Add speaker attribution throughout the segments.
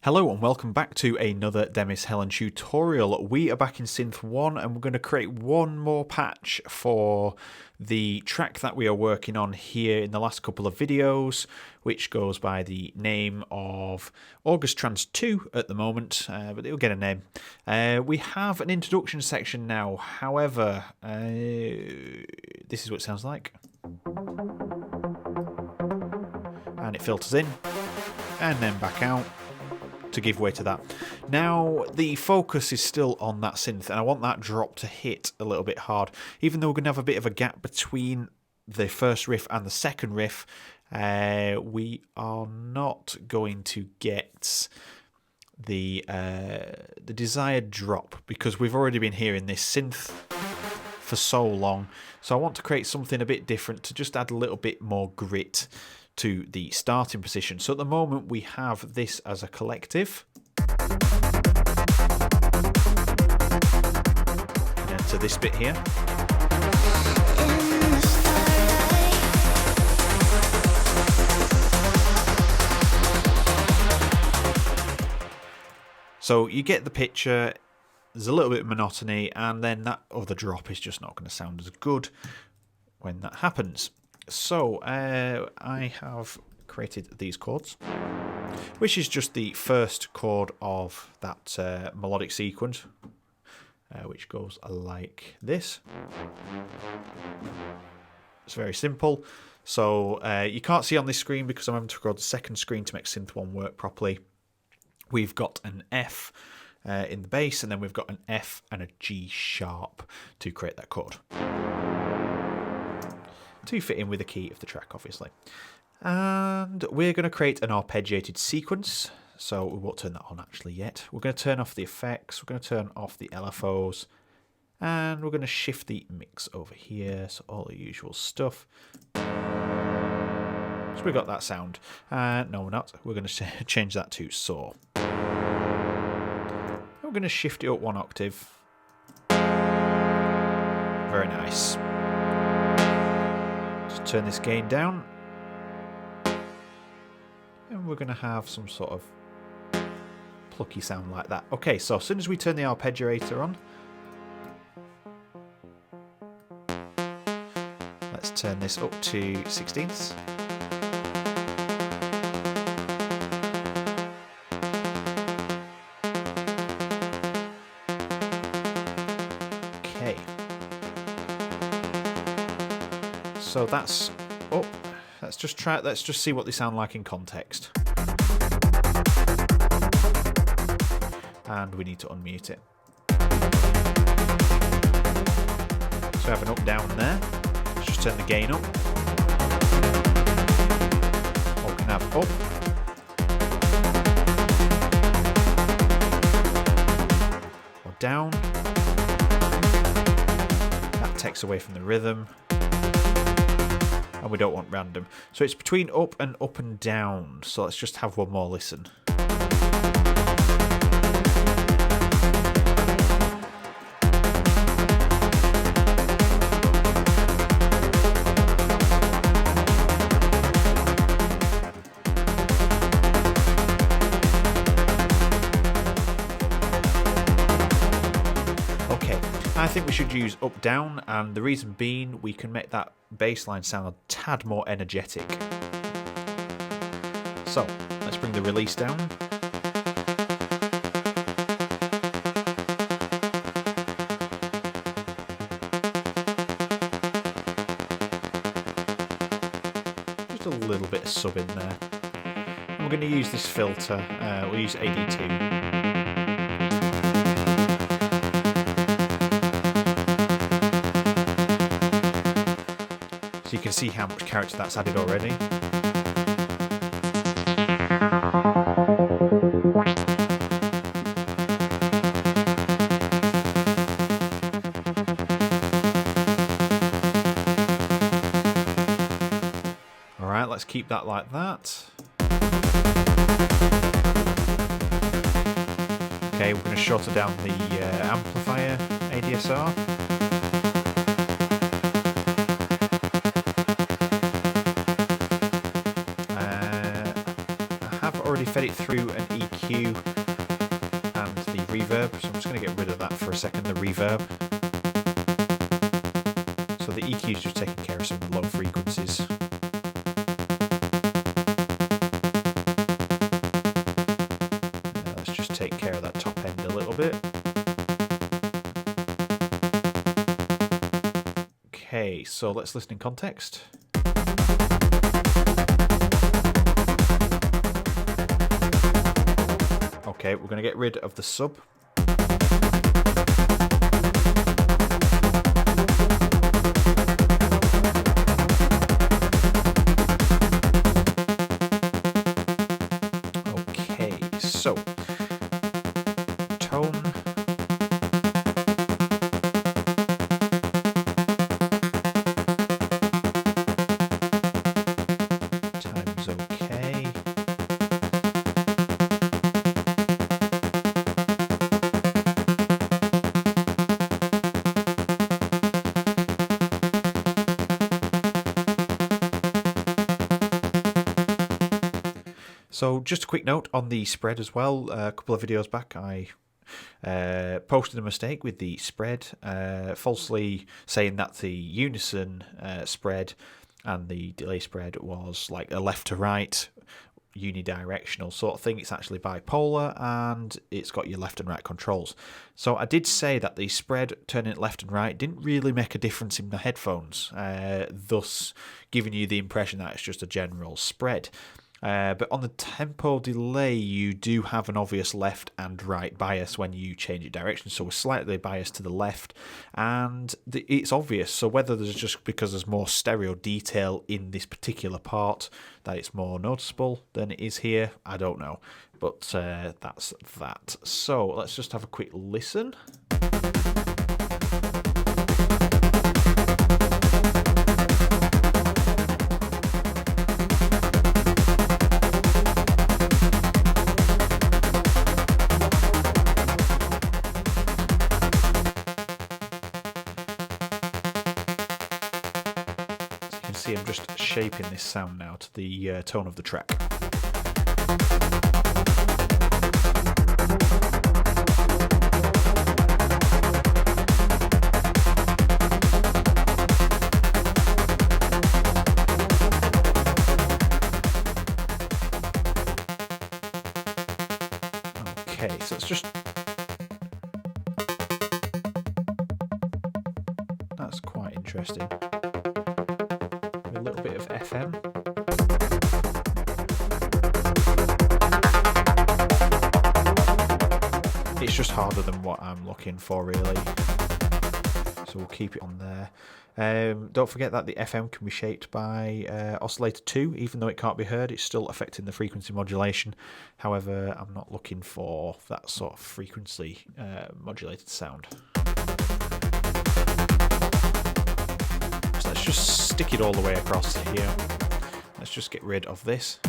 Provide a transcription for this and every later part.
Speaker 1: Hello and welcome back to another Demis Hellen tutorial. We are back in Synth 1 and we're going to create one more patch for the track that we are working on here in the last couple of videos, which goes by the name of August Trance 2 at the moment, but it'll get a name. We have an introduction section now, however, this is what it sounds like. And it filters in and then back out to give way to that. Now the focus is still on that synth and I want that drop to hit a little bit hard, even though we're going to have a bit of a gap between the first riff and the second riff. We are not going to get the desired drop because we've already been hearing this synth for so long, so I want to create something a bit different to just add a little bit more grit to the starting position. So at the moment we have this as a collective. And then to this bit here. So you get the picture, there's a little bit of monotony, and then that other drop is just not going to sound as good when that happens. So I have created these chords, which is just the first chord of that melodic sequence, which goes like this. It's very simple. So you can't see on this screen because I'm having to record the second screen to make Synth 1 work properly. We've got an F in the bass, and then we've got an F and a G sharp to create that chord, to fit in with the key of the track, obviously. And we're going to create an arpeggiated sequence, so we won't turn that on actually yet. We're going to turn off the effects, we're going to turn off the LFOs, and we're going to shift the mix over here, so all the usual stuff. So we've got that sound. No, we're not. We're going to change that to saw. We're going to shift it up one octave. Very nice. Turn this gain down, and we're going to have some sort of plucky sound like that. Okay, so as soon as we turn the arpeggiator on, let's turn this up to 16ths. Okay. So that's up. Let's just see what they sound like in context. And we need to unmute it. So we have an up down there. Let's just turn the gain up. Or we can have up. Or down. That takes away from the rhythm. And we don't want random. So it's between up and down. So let's just have one more listen. Okay, I think we should use up down, and the reason being we can make that bass line sound a tad more energetic. So let's bring the release down. Just a little bit of sub in there. And we're going to use this filter. We'll use AD2. So you can see how much character that's added already. Alright, let's keep that like that. Okay, we're going to shorten down the amplifier ADSR. already fed it through an EQ EQ and the reverb. So I'm just going to get rid of that for a second, the reverb. So the EQ is just taking care of some low frequencies. Let's just take care of that top end a little bit. Okay, so let's listen in context. Okay, we're going to get rid of the sub. Okay, so tone. Time's okay. So just a quick note on the spread as well. A couple of videos back I posted a mistake with the spread, falsely saying that the unison spread and the delay spread was like a left to right unidirectional sort of thing. It's actually bipolar and it's got your left and right controls. So I did say that the spread turning it left and right didn't really make a difference in the headphones, thus giving you the impression that it's just a general spread. But on the tempo delay, you do have an obvious left and right bias when you change your direction. So we're slightly biased to the left, and it's obvious. So whether there's just because there's more stereo detail in this particular part that it's more noticeable than it is here, I don't know. But that's that. So let's just have a quick listen. I'm just shaping this sound now to the tone of the track. Okay, so it's just... That's quite interesting. A little bit of FM. It's just harder than what I'm looking for, really. So we'll keep it on there. Don't forget that the FM can be shaped by oscillator 2, even though it can't be heard, it's still affecting the frequency modulation. However, I'm not looking for that sort of frequency modulated sound. So let's just stick it all the way across here. Let's just get rid of this.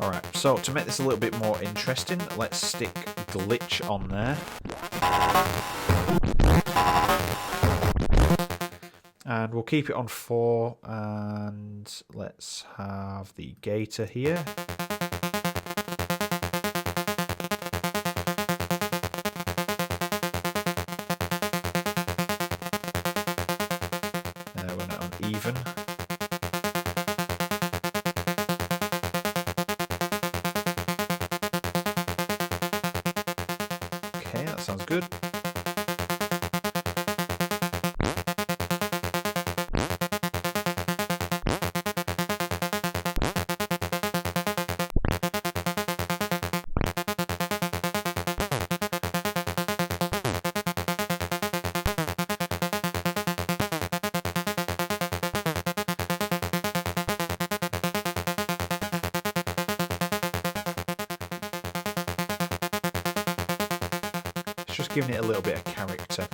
Speaker 1: Alright, so to make this a little bit more interesting, let's stick glitch on there. And we'll keep it on 4, and let's have the gator here. We're not on even. Okay, that sounds good. Just giving it a little bit of character.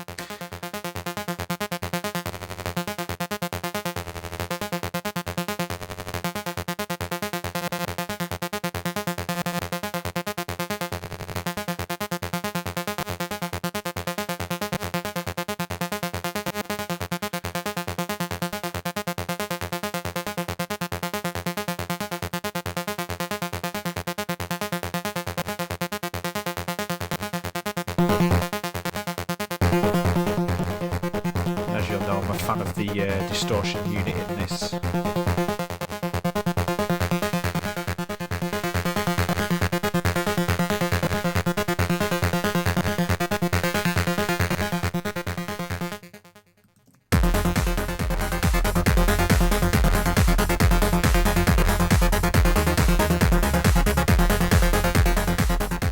Speaker 1: biggest fan of the distortion unit in this.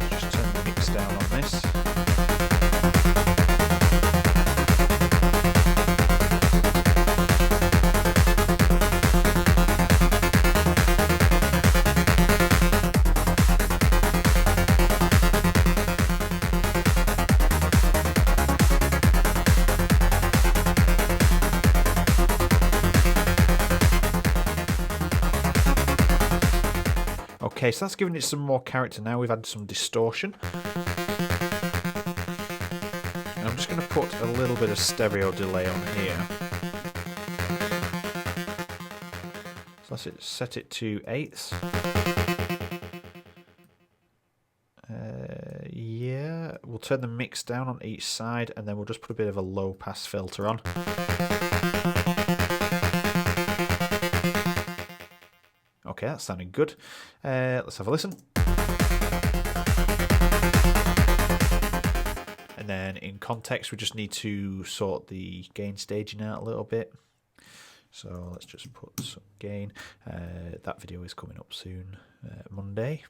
Speaker 1: Just turn the mix down on this. Okay, so that's giving it some more character now. We've had some distortion. And I'm just going to put a little bit of stereo delay on here. So let's set it to eighths. Yeah, we'll turn the mix down on each side, and then we'll just put a bit of a low pass filter on. Okay, that's sounding good. Let's have a listen. And then in context, we just need to sort the gain staging out a little bit. So let's just put some gain. That video is coming up soon, Monday.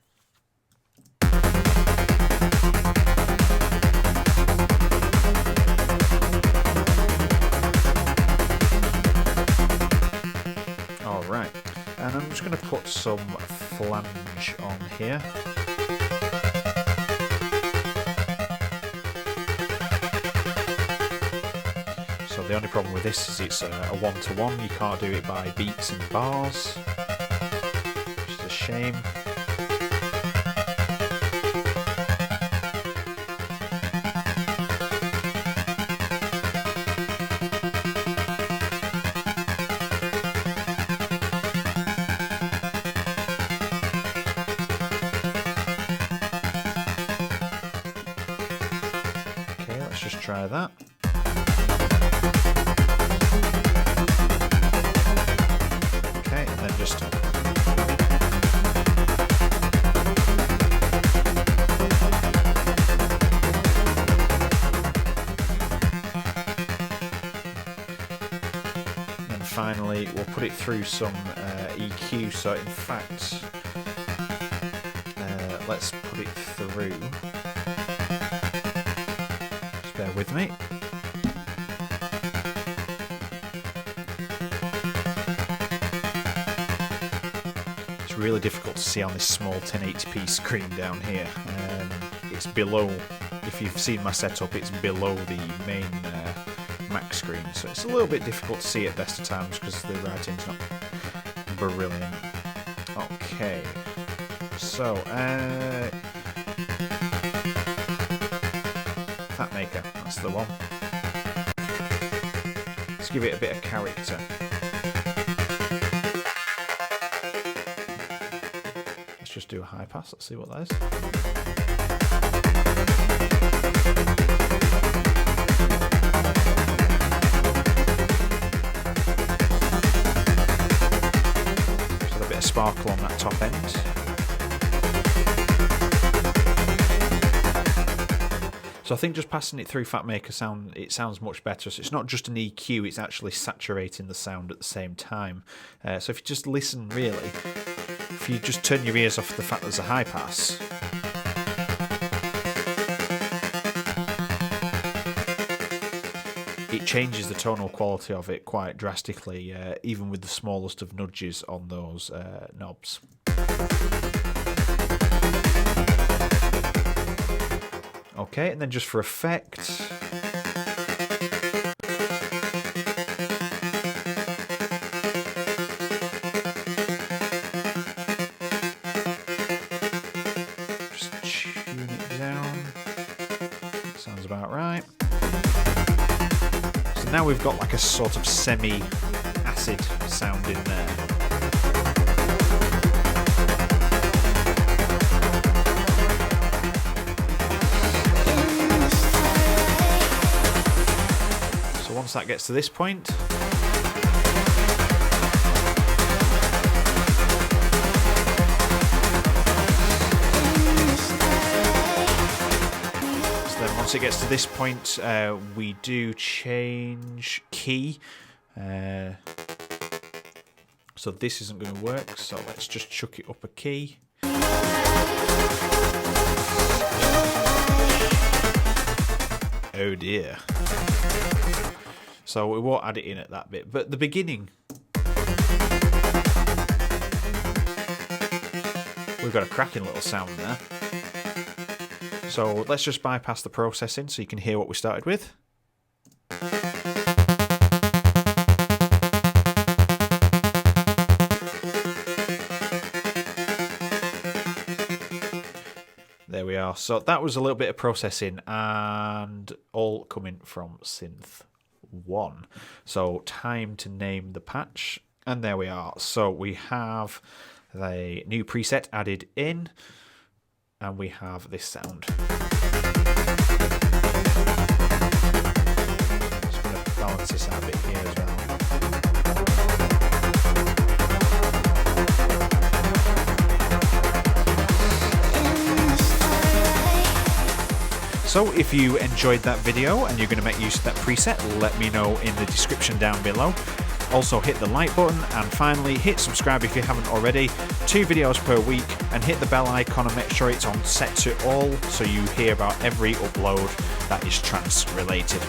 Speaker 1: All right. And I'm just going to put some flange on here. So the only problem with this is it's a one-to-one. You can't do it by beats and bars, which is a shame. Let's just try that. Okay, and then just and finally we'll put it through some EQ. So in fact, let's put it through. Bear with me. It's really difficult to see on this small 1080p screen down here. It's below, if you've seen my setup, it's below the main Mac screen, so it's a little bit difficult to see at best of times because the writing's not brilliant. Okay, so Maker, that's the one. Let's give it a bit of character. Let's just do a high pass, let's see what that is. Just a bit of sparkle on that top end. So I think just passing it through FatMaker sounds much better. So it's not just an EQ, it's actually saturating the sound at the same time. So if you just listen really, if you just turn your ears off the fact there's a high pass, it changes the tonal quality of it quite drastically, even with the smallest of nudges on those knobs. Okay, and then just for effect, just tune it down. Sounds about right. So now we've got like a sort of semi-acid sound in there. Once that gets to this point, once it gets to this point, we do change key. So this isn't going to work, so let's just chuck it up a key. Oh dear. So we won't add it in at that bit, but the beginning, we've got a cracking little sound there. So let's just bypass the processing so you can hear what we started with. There we are. So that was a little bit of processing and all coming from Synth 1. So time to name the patch. And there we are. So we have the new preset added in and we have this sound. Just going to balance this out a bit here as well. So if you enjoyed that video and you're going to make use of that preset, let me know in the description down below. Also hit the like button and finally hit subscribe if you haven't already. 2 videos per week and hit the bell icon and make sure it's on set to all so you hear about every upload that is trance related.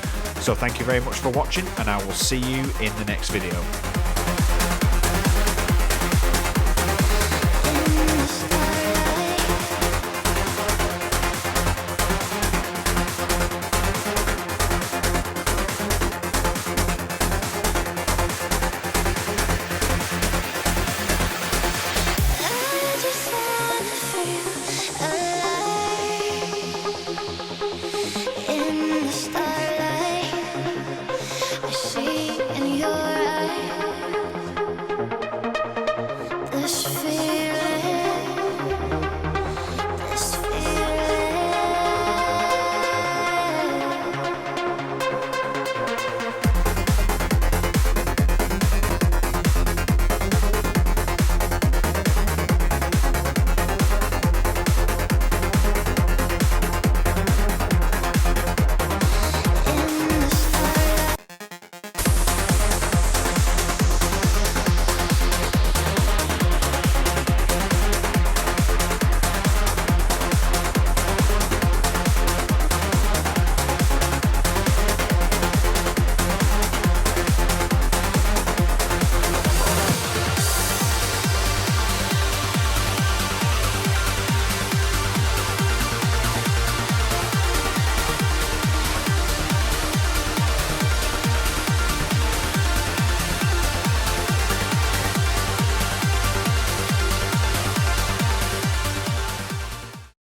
Speaker 1: So thank you very much for watching and I will see you in the next video.